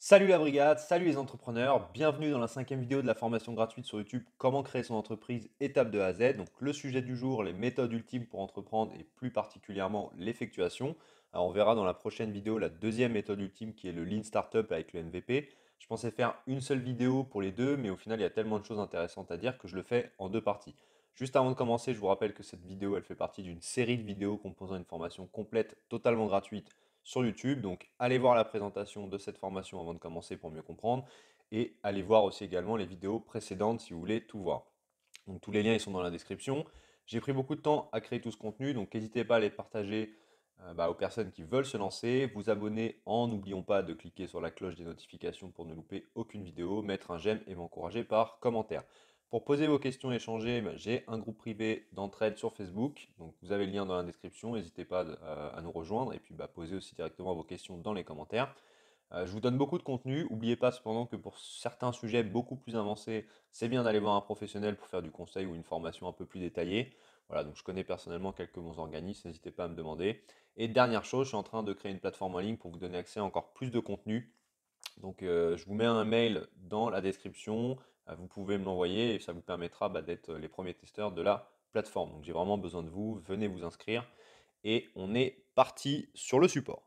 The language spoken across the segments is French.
Salut la brigade, salut les entrepreneurs, bienvenue dans la cinquième vidéo de la formation gratuite sur YouTube Comment créer son entreprise étape de A à Z. Donc le sujet du jour, les méthodes ultimes pour entreprendre et plus particulièrement l'effectuation. Alors on verra dans la prochaine vidéo la deuxième méthode ultime qui est le Lean Startup avec le MVP. Je pensais faire une seule vidéo pour les deux, mais au final il y a tellement de choses intéressantes à dire que je le fais en deux parties. Juste avant de commencer, je vous rappelle que cette vidéo elle fait partie d'une série de vidéos composant une formation complète totalement gratuite sur YouTube. Donc, allez voir la présentation de cette formation avant de commencer pour mieux comprendre. Et allez voir aussi également les vidéos précédentes si vous voulez tout voir. Donc, tous les liens ils sont dans la description. J'ai pris beaucoup de temps à créer tout ce contenu, donc n'hésitez pas à les partager aux personnes qui veulent se lancer. Vous abonner en n'oublions pas de cliquer sur la cloche des notifications pour ne louper aucune vidéo, mettre un j'aime et m'encourager par commentaire. Pour poser vos questions et échanger, j'ai un groupe privé d'entraide sur Facebook. Donc vous avez le lien dans la description. N'hésitez pas à nous rejoindre et puis posez aussi directement vos questions dans les commentaires. Je vous donne beaucoup de contenu. N'oubliez pas cependant que pour certains sujets beaucoup plus avancés, c'est bien d'aller voir un professionnel pour faire du conseil ou une formation un peu plus détaillée. Voilà, donc je connais personnellement quelques bons organismes, n'hésitez pas à me demander. Et dernière chose, je suis en train de créer une plateforme en ligne pour vous donner accès à encore plus de contenu. Donc, je vous mets un mail dans la description. Vous pouvez me l'envoyer et ça vous permettra d'être les premiers testeurs de la plateforme. Donc, j'ai vraiment besoin de vous. Venez vous inscrire et on est parti sur le support.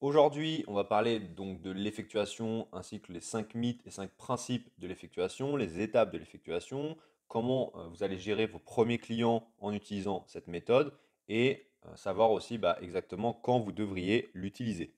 Aujourd'hui, on va parler donc de l'effectuation ainsi que les 5 mythes et 5 principes de l'effectuation, les étapes de l'effectuation, comment vous allez gérer vos premiers clients en utilisant cette méthode et savoir aussi exactement quand vous devriez l'utiliser.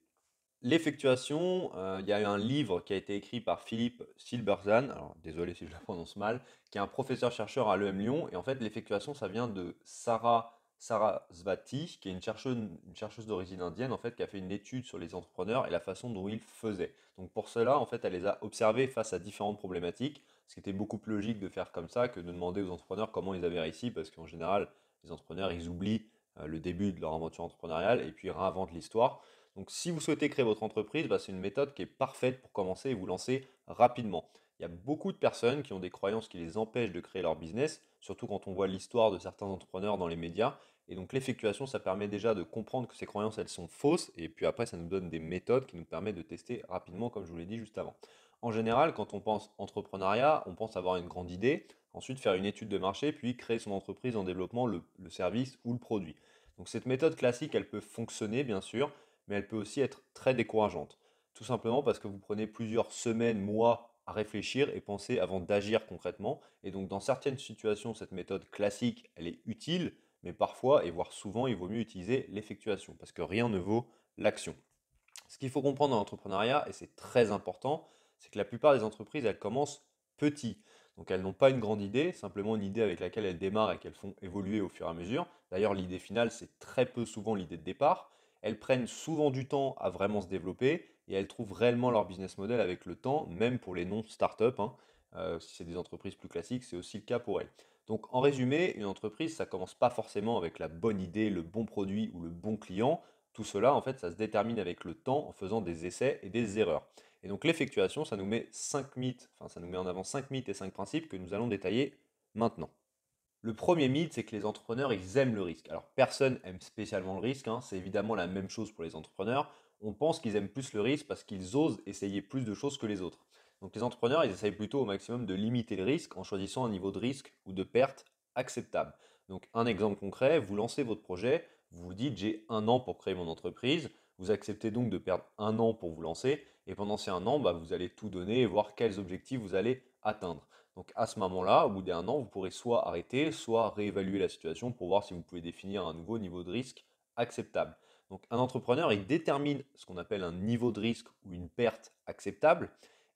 L'effectuation, il y a eu un livre qui a été écrit par Philippe Silberzan, alors désolé si je le prononce mal, qui est un professeur-chercheur à l'EM Lyon. Et en fait, l'effectuation, ça vient de Sarah Sarasvati, qui est une chercheuse d'origine indienne, en fait, qui a fait une étude sur les entrepreneurs et la façon dont ils faisaient. Donc pour cela, en fait, elle les a observés face à différentes problématiques, ce qui était beaucoup plus logique de faire comme ça que de demander aux entrepreneurs comment ils avaient réussi, parce qu'en général, les entrepreneurs, ils oublient le début de leur aventure entrepreneuriale et puis ils réinventent l'histoire. Donc, si vous souhaitez créer votre entreprise, c'est une méthode qui est parfaite pour commencer et vous lancer rapidement. Il y a beaucoup de personnes qui ont des croyances qui les empêchent de créer leur business, surtout quand on voit l'histoire de certains entrepreneurs dans les médias. Et donc, l'effectuation, ça permet déjà de comprendre que ces croyances, elles sont fausses. Et puis après, ça nous donne des méthodes qui nous permettent de tester rapidement, comme je vous l'ai dit juste avant. En général, quand on pense entrepreneuriat, on pense avoir une grande idée, ensuite faire une étude de marché, puis créer son entreprise en développant le service ou le produit. Donc, cette méthode classique, elle peut fonctionner, bien sûr, mais elle peut aussi être très décourageante. Tout simplement parce que vous prenez plusieurs semaines, mois à réfléchir et penser avant d'agir concrètement. Et donc dans certaines situations, cette méthode classique, elle est utile, mais parfois, et voire souvent, il vaut mieux utiliser l'effectuation, parce que rien ne vaut l'action. Ce qu'il faut comprendre dans l'entrepreneuriat, et c'est très important, c'est que la plupart des entreprises, elles commencent petit. Donc elles n'ont pas une grande idée, simplement une idée avec laquelle elles démarrent et qu'elles font évoluer au fur et à mesure. D'ailleurs, l'idée finale, c'est très peu souvent l'idée de départ. Elles prennent souvent du temps à vraiment se développer et elles trouvent réellement leur business model avec le temps, même pour les non-startups. Si c'est des entreprises plus classiques, c'est aussi le cas pour elles. Donc en résumé, une entreprise, ça commence pas forcément avec la bonne idée, le bon produit ou le bon client. Tout cela, en fait, ça se détermine avec le temps en faisant des essais et des erreurs. Et donc l'effectuation, ça nous met 5 mythes, enfin ça nous met en avant 5 mythes et 5 principes que nous allons détailler maintenant. Le premier mythe, c'est que les entrepreneurs, ils aiment le risque. Alors personne aime spécialement le risque, c'est évidemment la même chose pour les entrepreneurs. On pense qu'ils aiment plus le risque parce qu'ils osent essayer plus de choses que les autres. Donc les entrepreneurs, ils essayent plutôt au maximum de limiter le risque en choisissant un niveau de risque ou de perte acceptable. Donc un exemple concret, vous lancez votre projet, vous vous dites j'ai un an pour créer mon entreprise, vous acceptez donc de perdre un an pour vous lancer, et pendant ces un an, vous allez tout donner et voir quels objectifs vous allez atteindre. Donc à ce moment-là, au bout d'un an, vous pourrez soit arrêter, soit réévaluer la situation pour voir si vous pouvez définir un nouveau niveau de risque acceptable. Donc un entrepreneur, il détermine ce qu'on appelle un niveau de risque ou une perte acceptable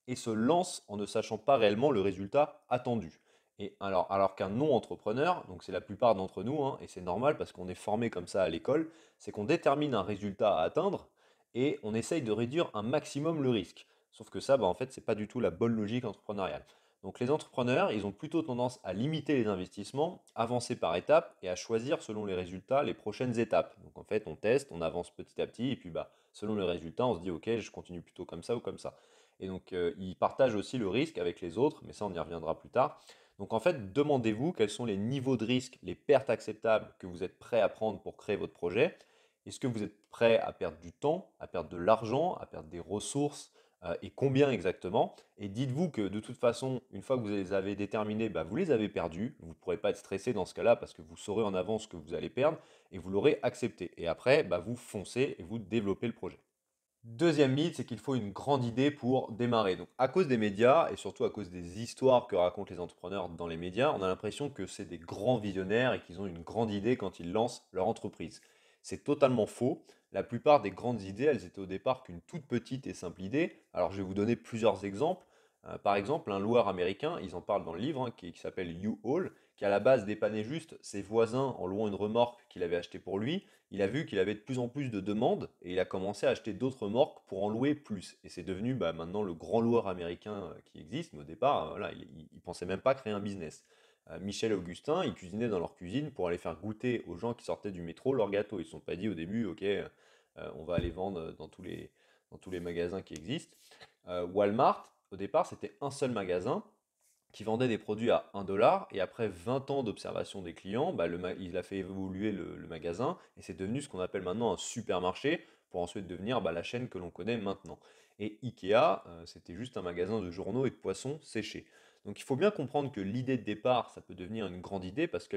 et se lance en ne sachant pas réellement le résultat attendu. Et alors qu'un non-entrepreneur, donc c'est la plupart d'entre nous, et c'est normal parce qu'on est formé comme ça à l'école, c'est qu'on détermine un résultat à atteindre et on essaye de réduire un maximum le risque. Sauf que ça, en fait, c'est pas du tout la bonne logique entrepreneuriale. Donc les entrepreneurs, ils ont plutôt tendance à limiter les investissements, avancer par étapes et à choisir selon les résultats les prochaines étapes. Donc en fait, on teste, on avance petit à petit et puis selon les résultats, on se dit ok, je continue plutôt comme ça ou comme ça. Et donc ils partagent aussi le risque avec les autres, mais ça on y reviendra plus tard. Donc en fait, demandez-vous quels sont les niveaux de risque, les pertes acceptables que vous êtes prêt à prendre pour créer votre projet. Est-ce que vous êtes prêt à perdre du temps, à perdre de l'argent, à perdre des ressources, et combien exactement. Et dites-vous que de toute façon, une fois que vous les avez déterminés, bah, vous les avez perdus. Vous ne pourrez pas être stressé dans ce cas-là parce que vous saurez en avance ce que vous allez perdre et vous l'aurez accepté. Et après, bah, vous foncez et vous développez le projet. Deuxième mythe, c'est qu'il faut une grande idée pour démarrer. Donc, à cause des médias et surtout à cause des histoires que racontent les entrepreneurs dans les médias, on a l'impression que c'est des grands visionnaires et qu'ils ont une grande idée quand ils lancent leur entreprise. C'est totalement faux. La plupart des grandes idées, elles étaient au départ qu'une toute petite et simple idée. Alors, je vais vous donner plusieurs exemples. Par exemple, un loueur américain, ils en parlent dans le livre, hein, qui s'appelle U-Haul, qui à la base dépannait juste ses voisins en louant une remorque qu'il avait achetée pour lui. Il a vu qu'il avait de plus en plus de demandes et il a commencé à acheter d'autres remorques pour en louer plus. Et c'est devenu bah, maintenant le grand loueur américain qui existe. Mais au départ, voilà, il pensait même pas créer un business. Michel et Augustin, ils cuisinaient dans leur cuisine pour aller faire goûter aux gens qui sortaient du métro leurs gâteaux. Ils ne se sont pas dit au début, ok, on va aller vendre dans tous les magasins qui existent. Walmart, au départ, c'était un seul magasin qui vendait des produits à 1 dollar. Et après 20 ans d'observation des clients, bah, il a fait évoluer le magasin et c'est devenu ce qu'on appelle maintenant un supermarché pour ensuite devenir bah, la chaîne que l'on connaît maintenant. Et Ikea, c'était juste un magasin de journaux et de poissons séchés. Donc il faut bien comprendre que l'idée de départ, ça peut devenir une grande idée parce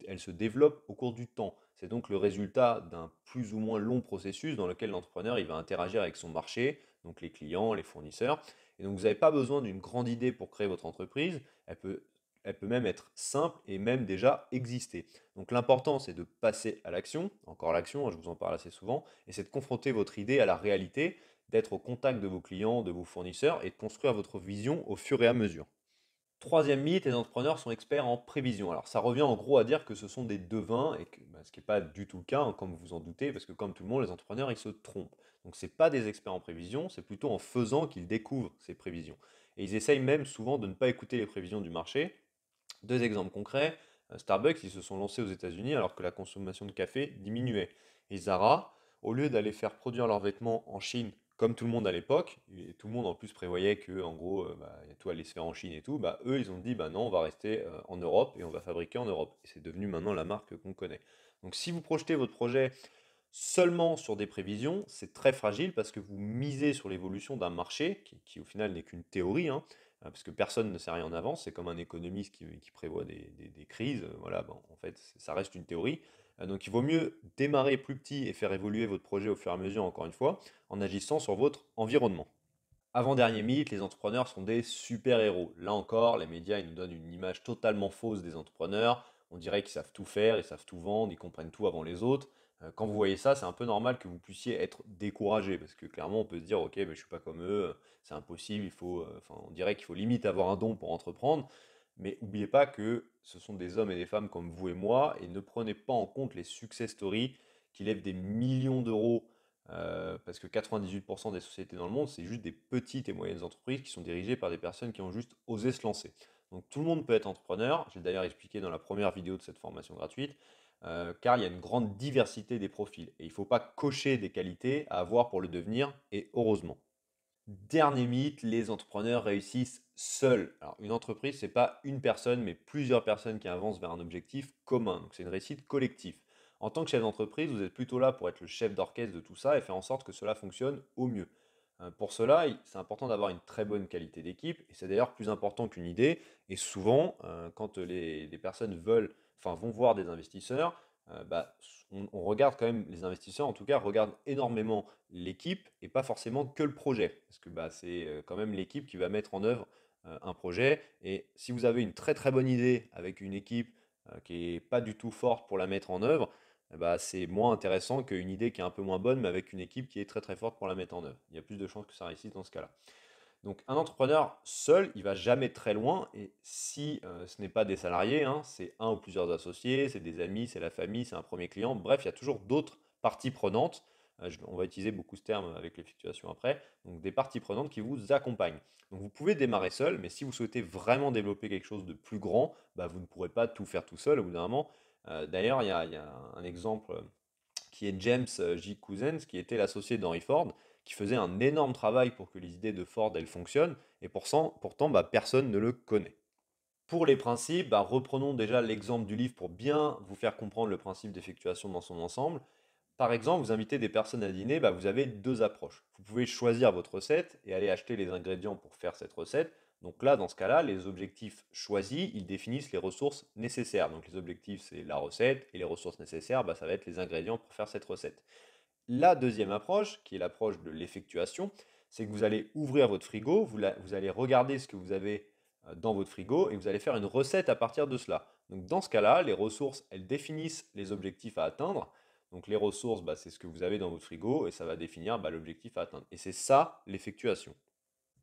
elle se développe au cours du temps. C'est donc le résultat d'un plus ou moins long processus dans lequel l'entrepreneur il va interagir avec son marché, donc les clients, les fournisseurs. Et donc vous n'avez pas besoin d'une grande idée pour créer votre entreprise. Elle peut, elle peut même être simple et même déjà exister. Donc l'important, c'est de passer à l'action, encore l'action, hein, je vous en parle assez souvent, et c'est de confronter votre idée à la réalité, d'être au contact de vos clients, de vos fournisseurs, et de construire votre vision au fur et à mesure. Troisième mythe, les entrepreneurs sont experts en prévision. Alors ça revient en gros à dire que ce sont des devins, et que, bah, ce qui n'est pas du tout le cas, hein, comme vous vous en doutez, parce que comme tout le monde, les entrepreneurs, ils se trompent. Donc ce n'est pas des experts en prévision, c'est plutôt en faisant qu'ils découvrent ces prévisions. Et ils essayent même souvent de ne pas écouter les prévisions du marché. Deux exemples concrets, Starbucks, ils se sont lancés aux États-Unis alors que la consommation de café diminuait. Et Zara, au lieu d'aller faire produire leurs vêtements en Chine, comme tout le monde à l'époque, et tout le monde en plus prévoyait que en gros bah, tout allait se faire en Chine et tout, bah, eux ils ont dit bah non, on va rester en Europe et on va fabriquer en Europe. Et c'est devenu maintenant la marque qu'on connaît. Donc si vous projetez votre projet seulement sur des prévisions, c'est très fragile parce que vous misez sur l'évolution d'un marché qui, au final n'est qu'une théorie, hein, parce que personne ne sait rien en avance. C'est comme un économiste qui prévoit des crises. Voilà, bon, en fait, ça reste une théorie. Donc il vaut mieux démarrer plus petit et faire évoluer votre projet au fur et à mesure, encore une fois, en agissant sur votre environnement. Avant-dernier mythe, les entrepreneurs sont des super-héros. Là encore, les médias ils nous donnent une image totalement fausse des entrepreneurs. On dirait qu'ils savent tout faire, ils savent tout vendre, ils comprennent tout avant les autres. Quand vous voyez ça, c'est un peu normal que vous puissiez être découragé, parce que clairement, on peut se dire, ok, mais je suis pas comme eux, c'est impossible, enfin, on dirait qu'il faut limite avoir un don pour entreprendre. Mais n'oubliez pas que ce sont des hommes et des femmes comme vous et moi, et ne prenez pas en compte les success stories qui lèvent des millions d'euros parce que 98% des sociétés dans le monde, c'est juste des petites et moyennes entreprises qui sont dirigées par des personnes qui ont juste osé se lancer. Donc tout le monde peut être entrepreneur, j'ai d'ailleurs expliqué dans la première vidéo de cette formation gratuite, car il y a une grande diversité des profils. Et il ne faut pas cocher des qualités à avoir pour le devenir, et heureusement. Dernier mythe, les entrepreneurs réussissent seuls. Alors, une entreprise, c'est pas une personne, mais plusieurs personnes qui avancent vers un objectif commun. Donc, c'est une réussite collective. En tant que chef d'entreprise, vous êtes plutôt là pour être le chef d'orchestre de tout ça et faire en sorte que cela fonctionne au mieux. Pour cela, c'est important d'avoir une très bonne qualité d'équipe, et c'est d'ailleurs plus important qu'une idée. Et souvent, quand les personnes vont voir des investisseurs, bah, on regarde quand même, les investisseurs en tout cas, regardent énormément l'équipe et pas forcément que le projet. Parce que bah, c'est quand même l'équipe qui va mettre en œuvre un projet. Et si vous avez une très très bonne idée avec une équipe qui est pas du tout forte pour la mettre en œuvre, bah, c'est moins intéressant qu'une idée qui est un peu moins bonne, mais avec une équipe qui est très très forte pour la mettre en œuvre. Il y a plus de chances que ça réussisse dans ce cas-là. Donc un entrepreneur seul, il va jamais très loin. Et si ce n'est pas des salariés, hein, c'est un ou plusieurs associés, c'est des amis, c'est la famille, c'est un premier client. Bref, il y a toujours d'autres parties prenantes. On va utiliser beaucoup ce terme avec l'effectuation après. Donc des parties prenantes qui vous accompagnent. Donc vous pouvez démarrer seul, mais si vous souhaitez vraiment développer quelque chose de plus grand, bah, vous ne pourrez pas tout faire tout seul au bout d'un moment. D'ailleurs, il y a un exemple qui est James J. Couzens, qui était l'associé d'Henry Ford, qui faisait un énorme travail pour que les idées de Ford elles fonctionnent, et pourtant bah, personne ne le connaît. Pour les principes, bah, reprenons déjà l'exemple du livre pour bien vous faire comprendre le principe d'effectuation dans son ensemble. Par exemple, vous invitez des personnes à dîner, bah, vous avez deux approches. Vous pouvez choisir votre recette et aller acheter les ingrédients pour faire cette recette. Donc là, dans ce cas-là, les objectifs choisis, ils définissent les ressources nécessaires. Donc les objectifs, c'est la recette et les ressources nécessaires, bah, ça va être les ingrédients pour faire cette recette. La deuxième approche, qui est l'approche de l'effectuation, c'est que vous allez ouvrir votre frigo, vous allez regarder ce que vous avez dans votre frigo et vous allez faire une recette à partir de cela. Donc dans ce cas-là, les ressources, elles définissent les objectifs à atteindre. Donc les ressources, bah, c'est ce que vous avez dans votre frigo et ça va définir bah, l'objectif à atteindre. Et c'est ça l'effectuation.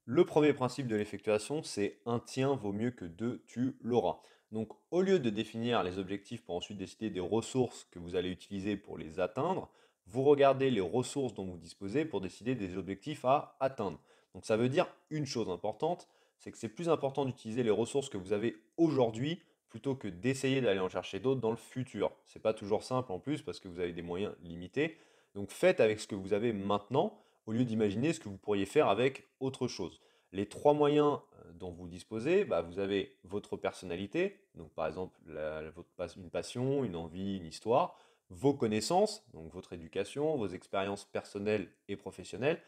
Le premier principe de l'effectuation, c'est un tien vaut mieux que deux, tu l'auras. Donc, au lieu de définir les objectifs pour ensuite décider des ressources que vous allez utiliser pour les atteindre, vous regardez les ressources dont vous disposez pour décider des objectifs à atteindre. Donc, ça veut dire une chose importante, c'est que c'est plus important d'utiliser les ressources que vous avez aujourd'hui plutôt que d'essayer d'aller en chercher d'autres dans le futur. C'est pas toujours simple en plus parce que vous avez des moyens limités. Donc, faites avec ce que vous avez maintenant au lieu d'imaginer ce que vous pourriez faire avec autre chose. Les trois moyens dont vous disposez, bah, vous avez votre personnalité, donc par exemple une passion, une envie, une histoire, vos connaissances, donc votre éducation, vos expériences personnelles et professionnelles,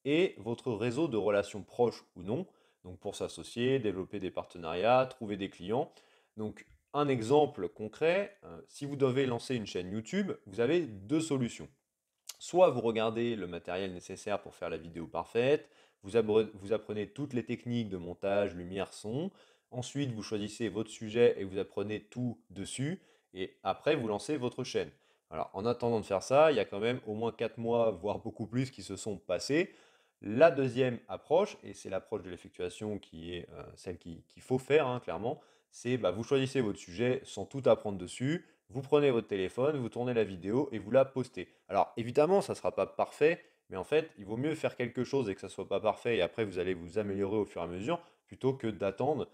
et votre réseau de relations proches ou non, donc pour s'associer, développer des partenariats, trouver des clients. Donc un exemple concret, si vous devez lancer une chaîne YouTube, vous avez deux solutions. Soit vous regardez le matériel nécessaire pour faire la vidéo parfaite, vous apprenez toutes les techniques de montage, lumière, son. Ensuite, vous choisissez votre sujet et vous apprenez tout dessus. Et après, vous lancez votre chaîne. Alors, en attendant de faire ça, il y a quand même au moins 4 mois, voire beaucoup plus, qui se sont passés. La deuxième approche, et c'est l'approche de l'effectuation qui est celle qu'il faut faire, hein, clairement, c'est bah, vous choisissez votre sujet sans tout apprendre dessus, vous prenez votre téléphone, vous tournez la vidéo et vous la postez. Alors évidemment, ça ne sera pas parfait, mais en fait, il vaut mieux faire quelque chose et que ça ne soit pas parfait et après vous allez vous améliorer au fur et à mesure plutôt que d'attendre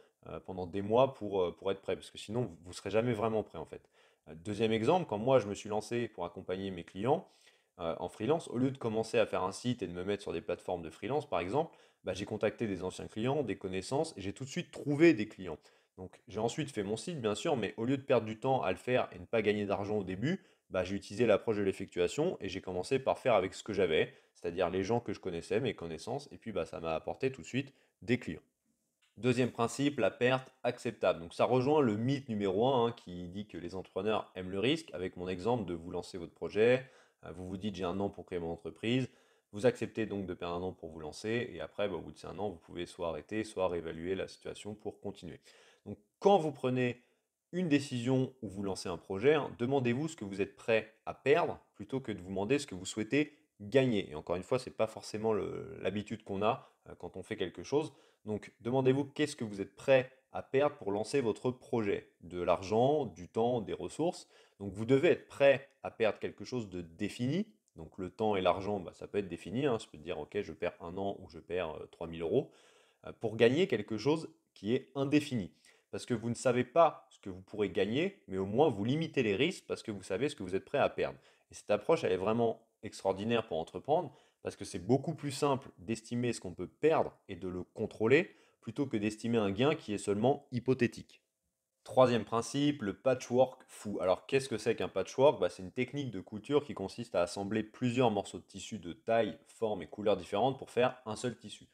pendant des mois pour être prêt, parce que sinon vous ne serez jamais vraiment prêt en fait. Deuxième exemple, quand moi je me suis lancé pour accompagner mes clients en freelance, au lieu de commencer à faire un site et de me mettre sur des plateformes de freelance par exemple, bah, j'ai contacté des anciens clients, des connaissances et j'ai tout de suite trouvé des clients. Donc j'ai ensuite fait mon site, bien sûr, mais au lieu de perdre du temps à le faire et ne pas gagner d'argent au début, bah, j'ai utilisé l'approche de l'effectuation et j'ai commencé par faire avec ce que j'avais, c'est-à-dire les gens que je connaissais, mes connaissances, et puis bah, ça m'a apporté tout de suite des clients. Deuxième principe, la perte acceptable. Donc ça rejoint le mythe numéro un, hein, qui dit que les entrepreneurs aiment le risque. Avec mon exemple de vous lancer votre projet, vous vous dites j'ai un an pour créer mon entreprise, vous acceptez donc de perdre un an pour vous lancer, et après, bah, au bout de ces un an, vous pouvez soit arrêter, soit réévaluer la situation pour continuer. Donc quand vous prenez une décision ou vous lancez un projet, hein, demandez-vous ce que vous êtes prêt à perdre plutôt que de vous demander ce que vous souhaitez gagner. Et encore une fois, ce n'est pas forcément l'habitude qu'on a quand on fait quelque chose. Donc, demandez-vous qu'est-ce que vous êtes prêt à perdre pour lancer votre projet. De l'argent, du temps, des ressources. Donc, vous devez être prêt à perdre quelque chose de défini. Donc, le temps et l'argent, bah, ça peut être défini, hein. Je peux dire, OK, je perds un an ou je perds 3000 euros pour gagner quelque chose qui est indéfini. Parce que vous ne savez pas ce que vous pourrez gagner, mais au moins vous limitez les risques parce que vous savez ce que vous êtes prêt à perdre. Et cette approche, elle est vraiment extraordinaire pour entreprendre parce que c'est beaucoup plus simple d'estimer ce qu'on peut perdre et de le contrôler plutôt que d'estimer un gain qui est seulement hypothétique. Troisième principe, le patchwork fou. Alors qu'est-ce que c'est qu'un patchwork? Bah, c'est une technique de couture qui consiste à assembler plusieurs morceaux de tissu de taille, forme et couleurs différentes pour faire un seul tissu.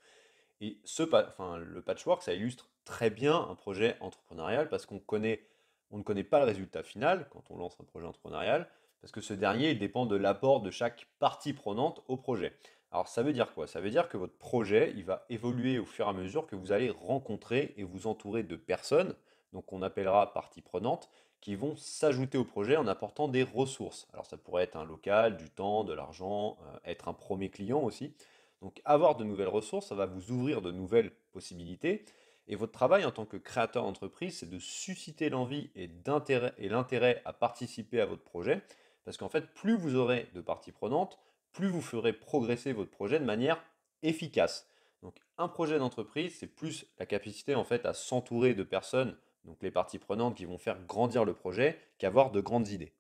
Et le patchwork, ça illustre très bien un projet entrepreneurial parce on ne connaît pas le résultat final quand on lance un projet entrepreneurial, parce que ce dernier, il dépend de l'apport de chaque partie prenante au projet. Alors ça veut dire quoi? Ça veut dire que votre projet, il va évoluer au fur et à mesure que vous allez rencontrer et vous entourer de personnes, donc on appellera parties prenantes, qui vont s'ajouter au projet en apportant des ressources. Alors ça pourrait être un local, du temps, de l'argent, être un premier client aussi. Donc avoir de nouvelles ressources, ça va vous ouvrir de nouvelles possibilités. Et votre travail en tant que créateur d'entreprise, c'est de susciter l'envie et l'intérêt à participer à votre projet. Parce qu'en fait, plus vous aurez de parties prenantes, plus vous ferez progresser votre projet de manière efficace. Donc un projet d'entreprise, c'est plus la capacité en fait à s'entourer de personnes, donc les parties prenantes qui vont faire grandir le projet, qu'avoir de grandes idées.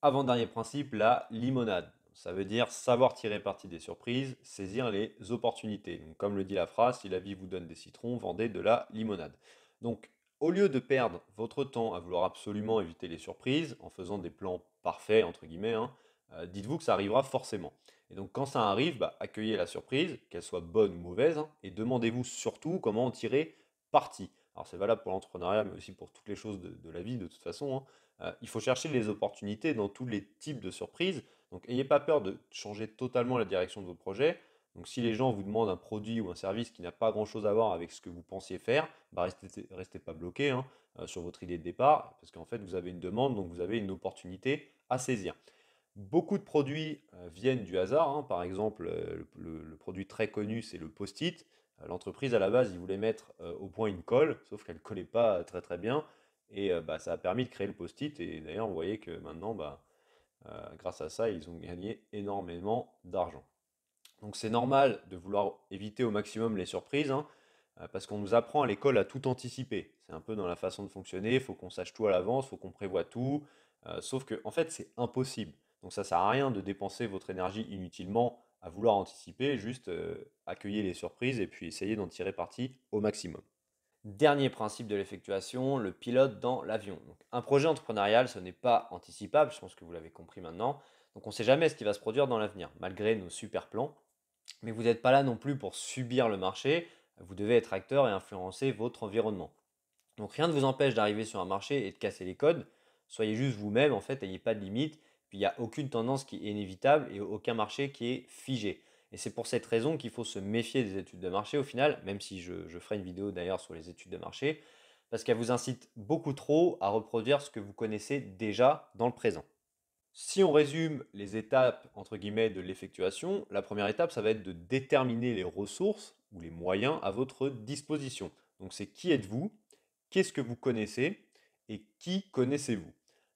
Avant-dernier principe, la limonade. Ça veut dire savoir tirer parti des surprises, saisir les opportunités. Donc, comme le dit la phrase, si la vie vous donne des citrons, vendez de la limonade. Donc, au lieu de perdre votre temps à vouloir absolument éviter les surprises, en faisant des plans parfaits, entre guillemets, hein, dites-vous que ça arrivera forcément. Et donc quand ça arrive, bah, accueillez la surprise, qu'elle soit bonne ou mauvaise, hein, et demandez-vous surtout comment en tirer parti. Alors c'est valable pour l'entrepreneuriat, mais aussi pour toutes les choses de la vie de toute façon, hein. Il faut chercher les opportunités dans tous les types de surprises. Donc n'ayez pas peur de changer totalement la direction de vos projets. Donc si les gens vous demandent un produit ou un service qui n'a pas grand-chose à voir avec ce que vous pensiez faire, bah restez pas bloqué, hein, sur votre idée de départ, parce qu'en fait vous avez une demande, donc vous avez une opportunité à saisir. Beaucoup de produits viennent du hasard, hein. Par exemple, le produit très connu, c'est le post-it. L'entreprise, à la base, ils voulaient mettre au point une colle, sauf qu'elle ne collait pas très très bien. Et bah, ça a permis de créer le post-it. Et d'ailleurs, vous voyez que maintenant, bah, grâce à ça, ils ont gagné énormément d'argent. Donc c'est normal de vouloir éviter au maximum les surprises, hein, parce qu'on nous apprend à l'école à tout anticiper. C'est un peu dans la façon de fonctionner, il faut qu'on sache tout à l'avance, il faut qu'on prévoit tout, sauf que en fait c'est impossible. Donc ça sert à rien de dépenser votre énergie inutilement à vouloir anticiper, juste accueillir les surprises et puis essayer d'en tirer parti au maximum. Dernier principe de l'effectuation, le pilote dans l'avion. Donc, un projet entrepreneurial, ce n'est pas anticipable, je pense que vous l'avez compris maintenant. Donc on ne sait jamais ce qui va se produire dans l'avenir, malgré nos super plans. Mais vous n'êtes pas là non plus pour subir le marché, vous devez être acteur et influencer votre environnement. Donc rien ne vous empêche d'arriver sur un marché et de casser les codes. Soyez juste vous-même, en fait, n'ayez pas de limite. Puis il n'y a aucune tendance qui est inévitable et aucun marché qui est figé. Et c'est pour cette raison qu'il faut se méfier des études de marché au final, même si je ferai une vidéo d'ailleurs sur les études de marché, parce qu'elles vous incitent beaucoup trop à reproduire ce que vous connaissez déjà dans le présent. Si on résume les étapes entre guillemets de l'effectuation, la première étape, ça va être de déterminer les ressources ou les moyens à votre disposition. Donc c'est qui êtes-vous, qu'est-ce que vous connaissez et qui connaissez-vous.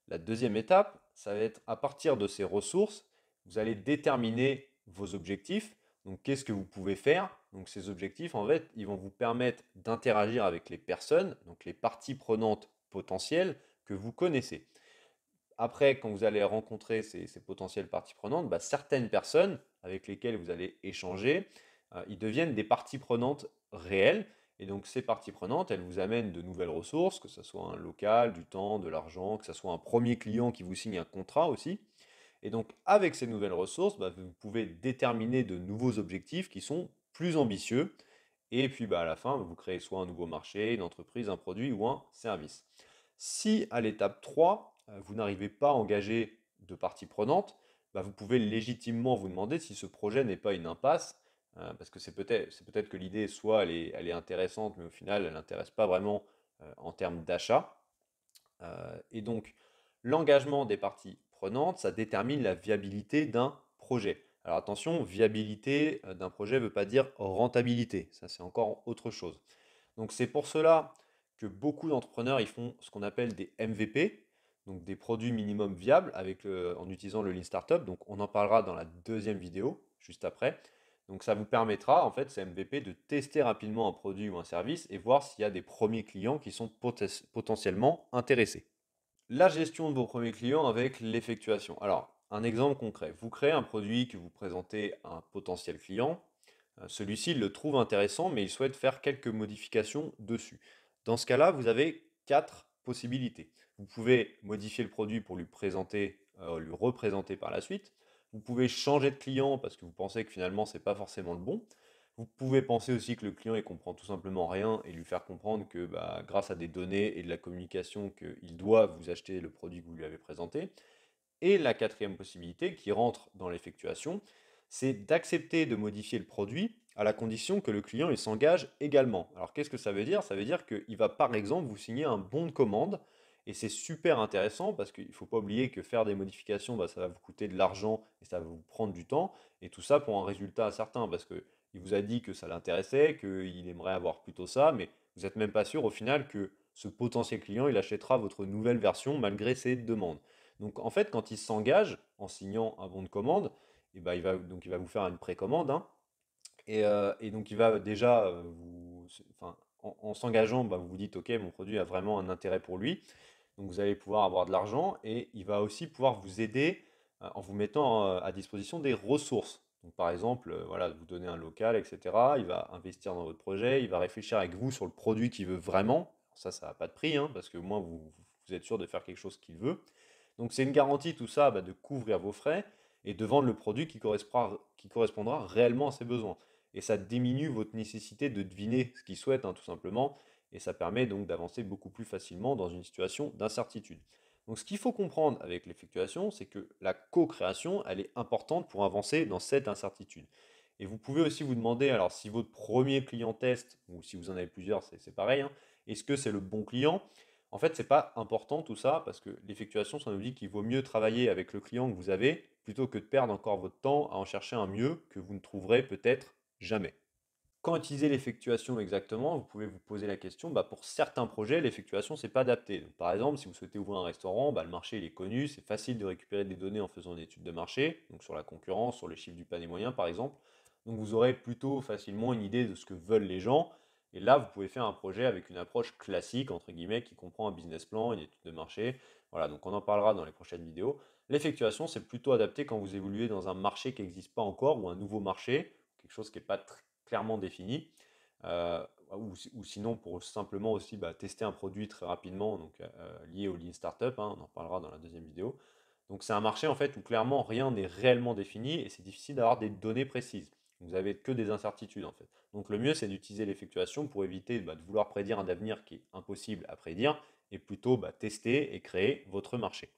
La deuxième étape, ça va être à partir de ces ressources, vous allez déterminer vos objectifs. Donc qu'est-ce que vous pouvez faire. Donc ces objectifs, en fait, ils vont vous permettre d'interagir avec les personnes, donc les parties prenantes potentielles que vous connaissez. Après, quand vous allez rencontrer ces potentielles parties prenantes, bah, certaines personnes avec lesquelles vous allez échanger, ils deviennent des parties prenantes réelles. Et donc ces parties prenantes, elles vous amènent de nouvelles ressources, que ce soit un local, du temps, de l'argent, que ce soit un premier client qui vous signe un contrat aussi. Et donc avec ces nouvelles ressources, bah, vous pouvez déterminer de nouveaux objectifs qui sont plus ambitieux. Et puis bah, à la fin, vous créez soit un nouveau marché, une entreprise, un produit ou un service. Si à l'étape 3, vous n'arrivez pas à engager de parties prenantes, bah, vous pouvez légitimement vous demander si ce projet n'est pas une impasse, parce que c'est peut-être que l'idée, soit elle est intéressante, mais au final, elle n'intéresse pas vraiment en termes d'achat. Et donc, l'engagement des parties prenantes, ça détermine la viabilité d'un projet. Alors attention, viabilité d'un projet ne veut pas dire rentabilité, ça c'est encore autre chose. Donc c'est pour cela que beaucoup d'entrepreneurs ils font ce qu'on appelle des MVP, donc des produits minimum viables en utilisant le Lean Startup. Donc on en parlera dans la deuxième vidéo, juste après. Donc ça vous permettra, en fait, ces MVP, de tester rapidement un produit ou un service et voir s'il y a des premiers clients qui sont potentiellement intéressés. La gestion de vos premiers clients avec l'effectuation. Alors, un exemple concret. Vous créez un produit que vous présentez à un potentiel client. Celui-ci le trouve intéressant, mais il souhaite faire quelques modifications dessus. Dans ce cas-là, vous avez quatre possibilités. Vous pouvez modifier le produit pour lui représenter par la suite. Vous pouvez changer de client parce que vous pensez que finalement, ce n'est pas forcément le bon. Vous pouvez penser aussi que le client ne comprend tout simplement rien et lui faire comprendre que bah, grâce à des données et de la communication, qu'il doit vous acheter le produit que vous lui avez présenté. Et la quatrième possibilité qui rentre dans l'effectuation, c'est d'accepter de modifier le produit à la condition que le client il s'engage également. Alors qu'est-ce que ça veut dire? Ça veut dire qu'il va par exemple vous signer un bon de commande et c'est super intéressant parce qu'il ne faut pas oublier que faire des modifications, bah, ça va vous coûter de l'argent et ça va vous prendre du temps et tout ça pour un résultat incertain parce qu'il vous a dit que ça l'intéressait, qu'il aimerait avoir plutôt ça, mais vous n'êtes même pas sûr au final que ce potentiel client il achètera votre nouvelle version malgré ses demandes. Donc en fait, quand il s'engage en signant un bon de commande, et ben, il va vous faire une précommande, hein, et donc il va déjà enfin, en s'engageant, bah, vous vous dites, ok, mon produit a vraiment un intérêt pour lui, donc vous allez pouvoir avoir de l'argent, et il va aussi pouvoir vous aider en vous mettant à disposition des ressources. Donc par exemple, voilà, vous donnez un local, etc. Il va investir dans votre projet, il va réfléchir avec vous sur le produit qu'il veut vraiment. Ça n'a pas de prix, hein, parce que au moins vous êtes sûr de faire quelque chose qu'il veut. Donc c'est une garantie tout ça bah, de couvrir vos frais. et de vendre le produit qui correspondra réellement à ses besoins. Et ça diminue votre nécessité de deviner ce qu'il souhaite, hein, tout simplement, et ça permet donc d'avancer beaucoup plus facilement dans une situation d'incertitude. Donc ce qu'il faut comprendre avec l'effectuation, c'est que la co-création, elle est importante pour avancer dans cette incertitude. Et vous pouvez aussi vous demander, alors si votre premier client test, ou si vous en avez plusieurs, c'est pareil, hein, est-ce que c'est le bon client? En fait, c'est pas important tout ça, parce que l'effectuation, ça nous dit qu'il vaut mieux travailler avec le client que vous avez, plutôt que de perdre encore votre temps à en chercher un mieux que vous ne trouverez peut-être jamais. Quand utiliser l'effectuation exactement, vous pouvez vous poser la question, bah, pour certains projets, l'effectuation, c'est pas adapté. Donc, par exemple, si vous souhaitez ouvrir un restaurant, bah, le marché il est connu, c'est facile de récupérer des données en faisant une étude de marché, donc sur la concurrence, sur les chiffres du panier moyen, par exemple. Donc vous aurez plutôt facilement une idée de ce que veulent les gens. Et là, vous pouvez faire un projet avec une approche classique, entre guillemets, qui comprend un business plan, une étude de marché. Voilà, donc on en parlera dans les prochaines vidéos. L'effectuation, c'est plutôt adapté quand vous évoluez dans un marché qui n'existe pas encore ou un nouveau marché, quelque chose qui n'est pas clairement défini. Ou sinon pour simplement aussi tester un produit très rapidement, donc lié au Lean Startup, hein, on en parlera dans la deuxième vidéo. Donc c'est un marché en fait où clairement rien n'est réellement défini et c'est difficile d'avoir des données précises. Vous avez que des incertitudes en fait. Donc le mieux c'est d'utiliser l'effectuation pour éviter de vouloir prédire un avenir qui est impossible à prédire et plutôt tester et créer votre marché.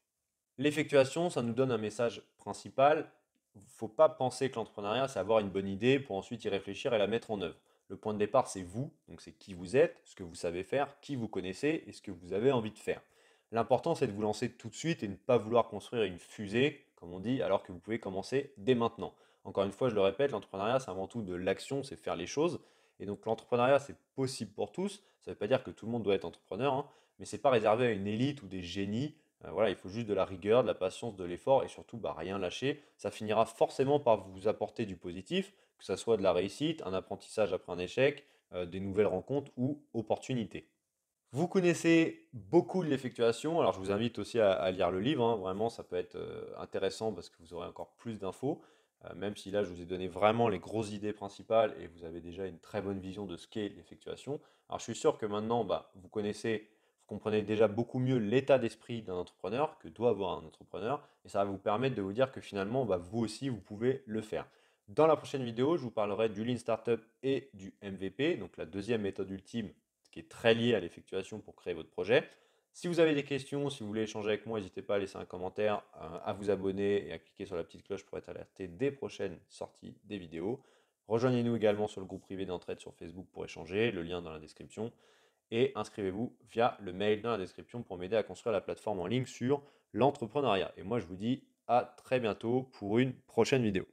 L'effectuation, ça nous donne un message principal. Il ne faut pas penser que l'entrepreneuriat, c'est avoir une bonne idée pour ensuite y réfléchir et la mettre en œuvre. Le point de départ, c'est vous, donc c'est qui vous êtes, ce que vous savez faire, qui vous connaissez et ce que vous avez envie de faire. L'important, c'est de vous lancer tout de suite et ne pas vouloir construire une fusée, comme on dit, alors que vous pouvez commencer dès maintenant. Encore une fois, je le répète, l'entrepreneuriat, c'est avant tout de l'action, c'est faire les choses. Et donc l'entrepreneuriat, c'est possible pour tous. Ça ne veut pas dire que tout le monde doit être entrepreneur, hein, mais ce n'est pas réservé à une élite ou des génies. Voilà, il faut juste de la rigueur, de la patience, de l'effort et surtout rien lâcher. Ça finira forcément par vous apporter du positif, que ce soit de la réussite, un apprentissage après un échec, des nouvelles rencontres ou opportunités. Vous connaissez beaucoup de l'effectuation, alors je vous invite aussi à lire le livre, hein. Vraiment ça peut être intéressant parce que vous aurez encore plus d'infos, même si là je vous ai donné vraiment les grosses idées principales et vous avez déjà une très bonne vision de ce qu'est l'effectuation. Alors je suis sûr que maintenant vous connaissez, vous comprenez déjà beaucoup mieux l'état d'esprit d'un entrepreneur que doit avoir un entrepreneur et ça va vous permettre de vous dire que finalement vous aussi vous pouvez le faire. Dans la prochaine vidéo, je vous parlerai du Lean Startup et du MVP, donc la deuxième méthode ultime qui est très lié à l'effectuation pour créer votre projet. Si vous avez des questions, si vous voulez échanger avec moi, n'hésitez pas à laisser un commentaire, à vous abonner et à cliquer sur la petite cloche pour être alerté des prochaines sorties des vidéos. Rejoignez-nous également sur le groupe privé d'entraide sur Facebook pour échanger, le lien dans la description. Et inscrivez-vous via le mail dans la description pour m'aider à construire la plateforme en ligne sur l'entrepreneuriat. Et moi, je vous dis à très bientôt pour une prochaine vidéo.